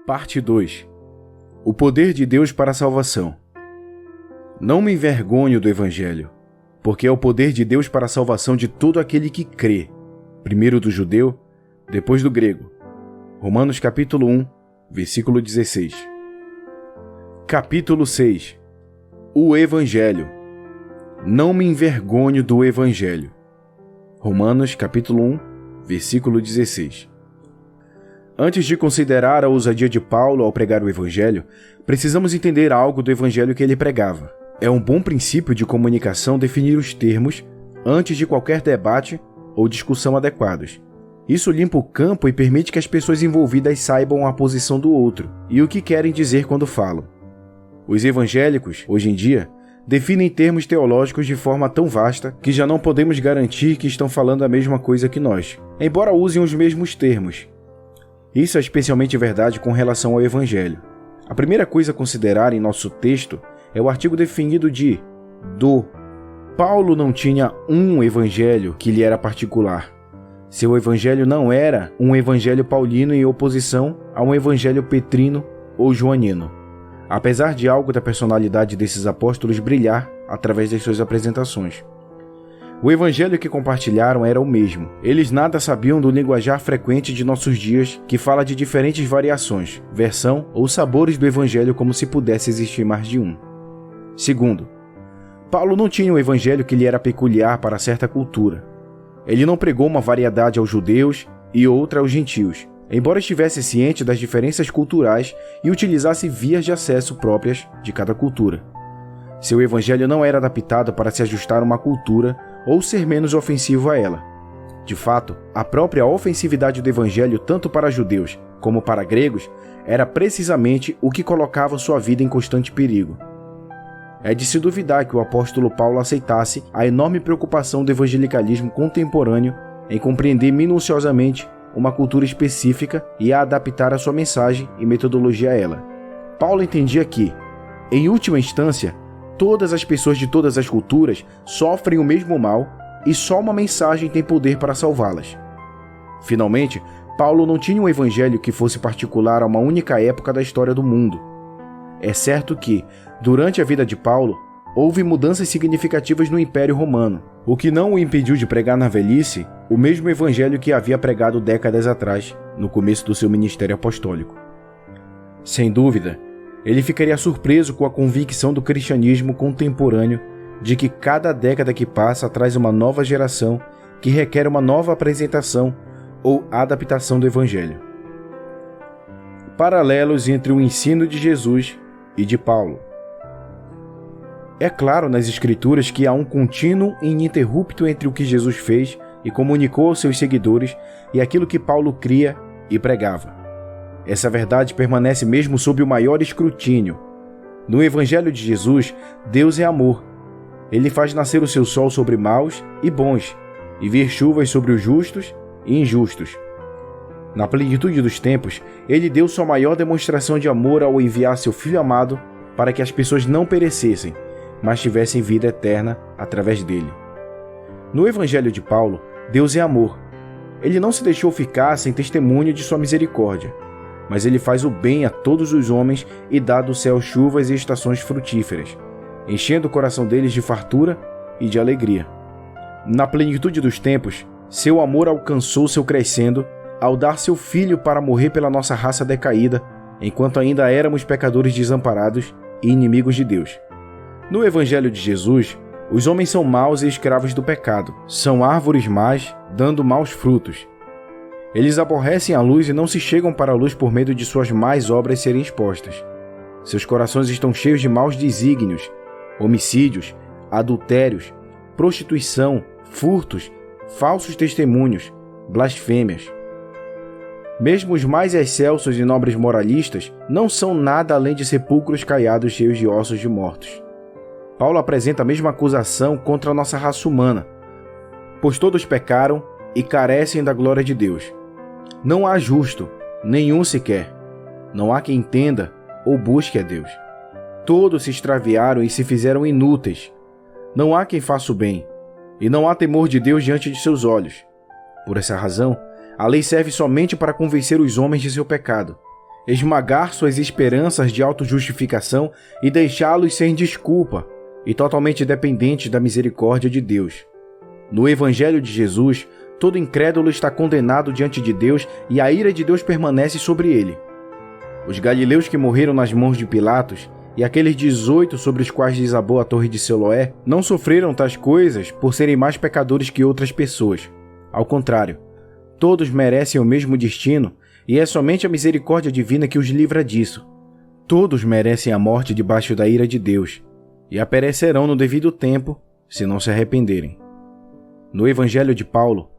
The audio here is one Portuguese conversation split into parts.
Parte 2. O poder de Deus para a salvação. Não me envergonho do Evangelho, porque é o poder de Deus para a salvação de todo aquele que crê, primeiro do judeu, depois do grego. Romanos capítulo 1, versículo 16. Capítulo 6. O Evangelho. Não me envergonho do Evangelho. Romanos capítulo 1, versículo 16. Antes de considerar a ousadia de Paulo ao pregar o Evangelho, precisamos entender algo do Evangelho que ele pregava. É um bom princípio de comunicação definir os termos antes de qualquer debate ou discussão adequados. Isso limpa o campo e permite que as pessoas envolvidas saibam a posição do outro e o que querem dizer quando falam. Os evangélicos, hoje em dia, definem termos teológicos de forma tão vasta que já não podemos garantir que estão falando a mesma coisa que nós, embora usem os mesmos termos. Isso é especialmente verdade com relação ao Evangelho. A primeira coisa a considerar em nosso texto é o artigo definido de do. Paulo não tinha um evangelho que lhe era particular. Seu evangelho não era um evangelho paulino em oposição a um evangelho petrino ou joanino, apesar de algo da personalidade desses apóstolos brilhar através das suas apresentações. O evangelho que compartilharam era o mesmo. Eles nada sabiam do linguajar frequente de nossos dias, que fala de diferentes variações, versão ou sabores do evangelho, como se pudesse existir mais de um. Segundo, Paulo não tinha um evangelho que lhe era peculiar para certa cultura. Ele não pregou uma variedade aos judeus e outra aos gentios, embora estivesse ciente das diferenças culturais e utilizasse vias de acesso próprias de cada cultura. Seu evangelho não era adaptado para se ajustar a uma cultura ou ser menos ofensivo a ela. De fato, a própria ofensividade do evangelho, tanto para judeus como para gregos, era precisamente o que colocava sua vida em constante perigo. É de se duvidar que o apóstolo Paulo aceitasse a enorme preocupação do evangelicalismo contemporâneo em compreender minuciosamente uma cultura específica e a adaptar a sua mensagem e metodologia a ela. Paulo entendia que, em última instância, todas as pessoas de todas as culturas sofrem o mesmo mal e só uma mensagem tem poder para salvá-las. Finalmente, Paulo não tinha um evangelho que fosse particular a uma única época da história do mundo. É certo que, durante a vida de Paulo, houve mudanças significativas no Império Romano, o que não o impediu de pregar na velhice o mesmo evangelho que havia pregado décadas atrás, no começo do seu ministério apostólico. Sem dúvida, ele ficaria surpreso com a convicção do cristianismo contemporâneo de que cada década que passa traz uma nova geração que requer uma nova apresentação ou adaptação do Evangelho. Paralelos entre o ensino de Jesus e de Paulo. É claro nas Escrituras que há um contínuo e ininterrupto entre o que Jesus fez e comunicou aos seus seguidores e aquilo que Paulo cria e pregava. Essa verdade permanece mesmo sob o maior escrutínio. No Evangelho de Jesus, Deus é amor. Ele faz nascer o seu sol sobre maus e bons, e vir chuvas sobre os justos e injustos. Na plenitude dos tempos, ele deu sua maior demonstração de amor ao enviar seu Filho amado para que as pessoas não perecessem, mas tivessem vida eterna através dele. No Evangelho de Paulo, Deus é amor. Ele não se deixou ficar sem testemunho de sua misericórdia, mas ele faz o bem a todos os homens e dá do céu chuvas e estações frutíferas, enchendo o coração deles de fartura e de alegria. Na plenitude dos tempos, seu amor alcançou seu crescendo ao dar seu Filho para morrer pela nossa raça decaída, enquanto ainda éramos pecadores desamparados e inimigos de Deus. No Evangelho de Jesus, os homens são maus e escravos do pecado, são árvores más, dando maus frutos. Eles aborrecem a luz e não se chegam para a luz por medo de suas más obras serem expostas. Seus corações estão cheios de maus desígnios, homicídios, adultérios, prostituição, furtos, falsos testemunhos, blasfêmias. Mesmo os mais excelsos e nobres moralistas não são nada além de sepulcros caiados cheios de ossos de mortos. Paulo apresenta a mesma acusação contra a nossa raça humana, pois todos pecaram e carecem da glória de Deus. Não há justo, nenhum sequer. Não há quem entenda ou busque a Deus. Todos se extraviaram e se fizeram inúteis. Não há quem faça o bem, e não há temor de Deus diante de seus olhos. Por essa razão, a lei serve somente para convencer os homens de seu pecado, esmagar suas esperanças de autojustificação e deixá-los sem desculpa e totalmente dependentes da misericórdia de Deus. No Evangelho de Jesus, todo incrédulo está condenado diante de Deus e a ira de Deus permanece sobre ele. Os galileus que morreram nas mãos de Pilatos e aqueles 18 sobre os quais desabou a torre de Siloé não sofreram tais coisas por serem mais pecadores que outras pessoas. Ao contrário, todos merecem o mesmo destino e é somente a misericórdia divina que os livra disso. Todos merecem a morte debaixo da ira de Deus e a perecerão no devido tempo se não se arrependerem. No Evangelho de Paulo,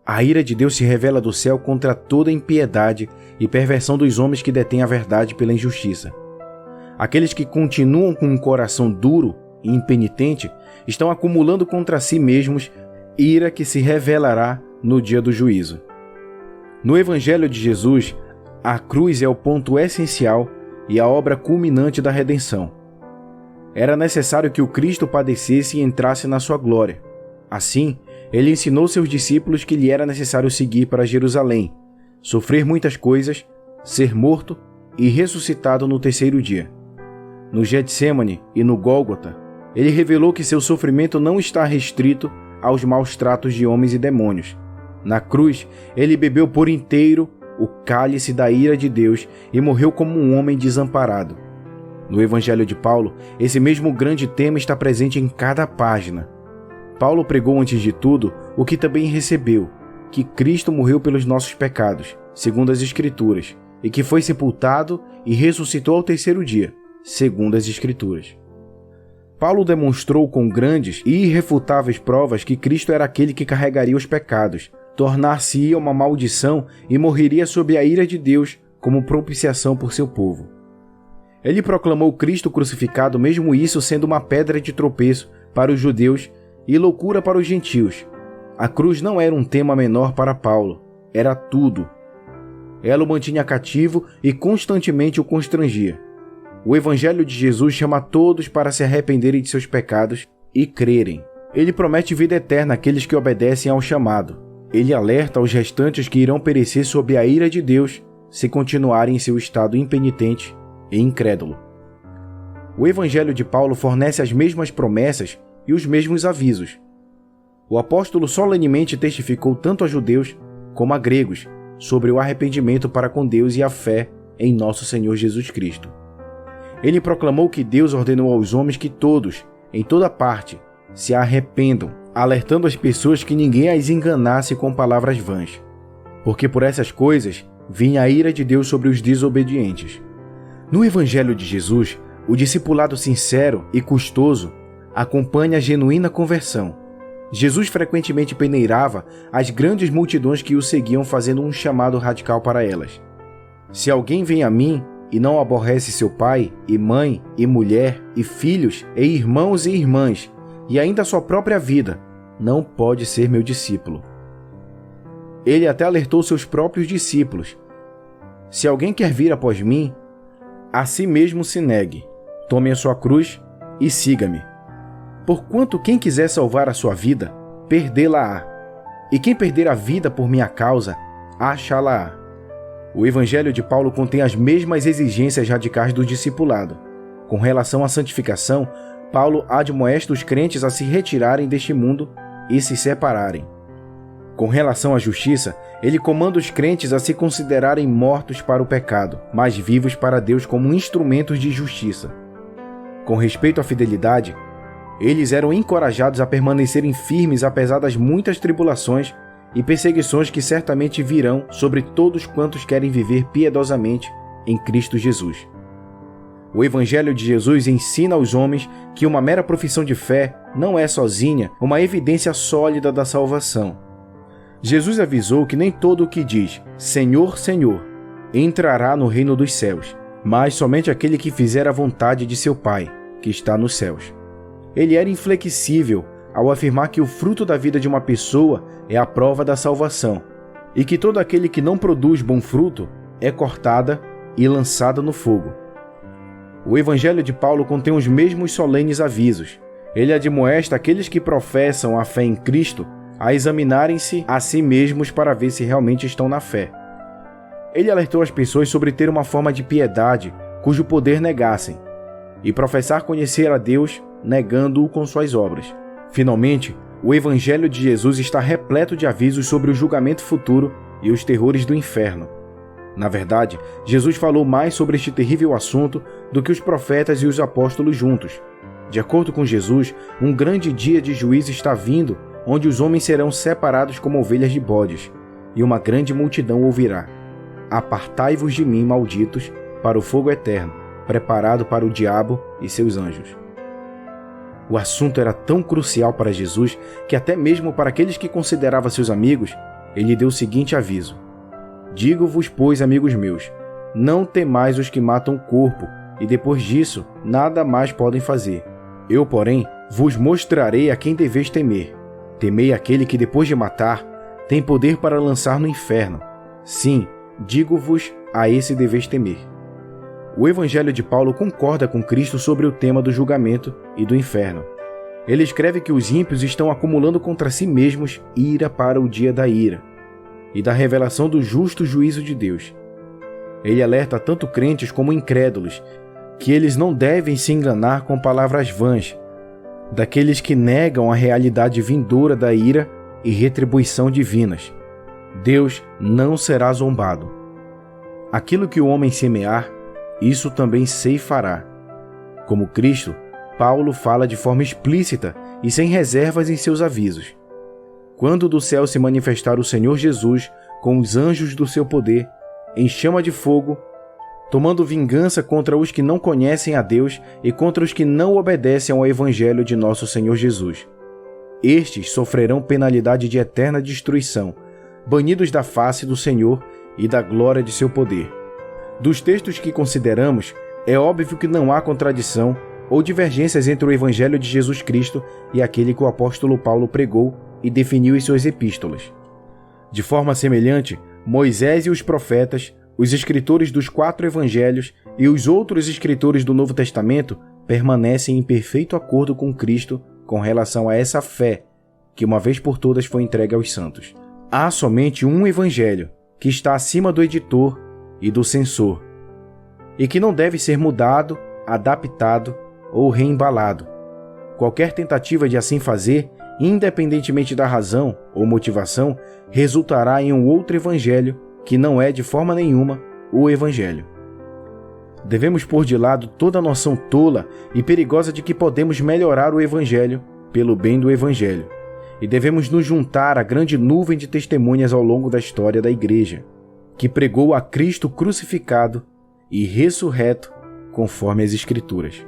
a ira de Deus se revela do céu contra toda impiedade e perversão dos homens que detêm a verdade pela injustiça. Aqueles que continuam com um coração duro e impenitente estão acumulando contra si mesmos ira que se revelará no dia do juízo. No Evangelho de Jesus, a cruz é o ponto essencial e a obra culminante da redenção. Era necessário que o Cristo padecesse e entrasse na sua glória. Assim, ele ensinou seus discípulos que lhe era necessário seguir para Jerusalém, sofrer muitas coisas, ser morto e ressuscitado no terceiro dia. No Getsêmane e no Gólgota, ele revelou que seu sofrimento não está restrito aos maus tratos de homens e demônios. Na cruz, ele bebeu por inteiro o cálice da ira de Deus e morreu como um homem desamparado. No Evangelho de Paulo, esse mesmo grande tema está presente em cada página. Paulo pregou antes de tudo o que também recebeu, que Cristo morreu pelos nossos pecados, segundo as Escrituras, e que foi sepultado e ressuscitou ao terceiro dia, segundo as Escrituras. Paulo demonstrou com grandes e irrefutáveis provas que Cristo era aquele que carregaria os pecados, tornar-se-ia uma maldição e morreria sob a ira de Deus como propiciação por seu povo. Ele proclamou Cristo crucificado, mesmo isso sendo uma pedra de tropeço para os judeus e loucura para os gentios. A cruz não era um tema menor para Paulo, era tudo. Ela o mantinha cativo e constantemente o constrangia. O Evangelho de Jesus chama todos para se arrependerem de seus pecados e crerem. Ele promete vida eterna àqueles que obedecem ao chamado. Ele alerta aos restantes que irão perecer sob a ira de Deus se continuarem em seu estado impenitente e incrédulo. O Evangelho de Paulo fornece as mesmas promessas e os mesmos avisos. O apóstolo solenemente testificou tanto a judeus como a gregos sobre o arrependimento para com Deus e a fé em nosso Senhor Jesus Cristo. Ele proclamou que Deus ordenou aos homens que todos, em toda parte, se arrependam, alertando as pessoas que ninguém as enganasse com palavras vãs, porque por essas coisas vinha a ira de Deus sobre os desobedientes. No Evangelho de Jesus, o discipulado sincero e custoso acompanha a genuína conversão. Jesus frequentemente peneirava as grandes multidões que o seguiam, fazendo um chamado radical para elas. Se alguém vem a mim e não aborrece seu pai, e mãe, e mulher, e filhos, e irmãos e irmãs, e ainda sua própria vida, não pode ser meu discípulo. Ele até alertou seus próprios discípulos. Se alguém quer vir após mim, a si mesmo se negue, tome a sua cruz e siga-me. Porquanto quem quiser salvar a sua vida, perdê-la-á, e quem perder a vida por minha causa, achá-la-á. O Evangelho de Paulo contém as mesmas exigências radicais do discipulado. Com relação à santificação, Paulo admoesta os crentes a se retirarem deste mundo e se separarem. Com relação à justiça, ele comanda os crentes a se considerarem mortos para o pecado, mas vivos para Deus como instrumentos de justiça. Com respeito à fidelidade, eles eram encorajados a permanecerem firmes apesar das muitas tribulações e perseguições que certamente virão sobre todos quantos querem viver piedosamente em Cristo Jesus. O Evangelho de Jesus ensina aos homens que uma mera profissão de fé não é sozinha uma evidência sólida da salvação. Jesus avisou que nem todo o que diz Senhor, Senhor entrará no reino dos céus, mas somente aquele que fizer a vontade de seu Pai, que está nos céus. Ele era inflexível ao afirmar que o fruto da vida de uma pessoa é a prova da salvação, e que todo aquele que não produz bom fruto é cortada e lançada no fogo. O Evangelho de Paulo contém os mesmos solenes avisos. Ele admoesta aqueles que professam a fé em Cristo a examinarem-se a si mesmos para ver se realmente estão na fé. Ele alertou as pessoas sobre ter uma forma de piedade cujo poder negassem, e professar conhecer a Deus negando-o com suas obras. Finalmente, o Evangelho de Jesus está repleto de avisos sobre o julgamento futuro e os terrores do inferno. Na verdade, Jesus falou mais sobre este terrível assunto do que os profetas e os apóstolos juntos. De acordo com Jesus, um grande dia de juízo está vindo, onde os homens serão separados como ovelhas de bodes, e uma grande multidão ouvirá: "Apartai-vos de mim, malditos, para o fogo eterno, preparado para o diabo e seus anjos." O assunto era tão crucial para Jesus que até mesmo para aqueles que considerava seus amigos, ele deu o seguinte aviso: "Digo-vos, pois, amigos meus, não temais os que matam o corpo, e depois disso nada mais podem fazer. Eu, porém, vos mostrarei a quem deveis temer. Temei aquele que, depois de matar, tem poder para lançar no inferno. Sim, digo-vos, a esse deveis temer." O Evangelho de Paulo concorda com Cristo sobre o tema do julgamento e do inferno. Ele escreve que os ímpios estão acumulando contra si mesmos ira para o dia da ira e da revelação do justo juízo de Deus. Ele alerta tanto crentes como incrédulos que eles não devem se enganar com palavras vãs, daqueles que negam a realidade vindoura da ira e retribuição divinas. Deus não será zombado. Aquilo que o homem semear, isso também ceifará. Como Cristo, Paulo fala de forma explícita e sem reservas em seus avisos. Quando do céu se manifestar o Senhor Jesus com os anjos do seu poder, em chama de fogo, tomando vingança contra os que não conhecem a Deus e contra os que não obedecem ao Evangelho de nosso Senhor Jesus. Estes sofrerão penalidade de eterna destruição, banidos da face do Senhor e da glória de seu poder. Dos textos que consideramos, é óbvio que não há contradição ou divergências entre o Evangelho de Jesus Cristo e aquele que o apóstolo Paulo pregou e definiu em suas epístolas. De forma semelhante, Moisés e os profetas, os escritores dos 4 evangelhos e os outros escritores do Novo Testamento permanecem em perfeito acordo com Cristo com relação a essa fé que uma vez por todas foi entregue aos santos. Há somente um evangelho que está acima do editor e do censor, e que não deve ser mudado, adaptado ou reembalado. Qualquer tentativa de assim fazer, independentemente da razão ou motivação, resultará em um outro evangelho que não é de forma nenhuma o evangelho. Devemos pôr de lado toda a noção tola e perigosa de que podemos melhorar o evangelho pelo bem do evangelho, e devemos nos juntar à grande nuvem de testemunhas ao longo da história da Igreja, que pregou a Cristo crucificado e ressurreto conforme as Escrituras.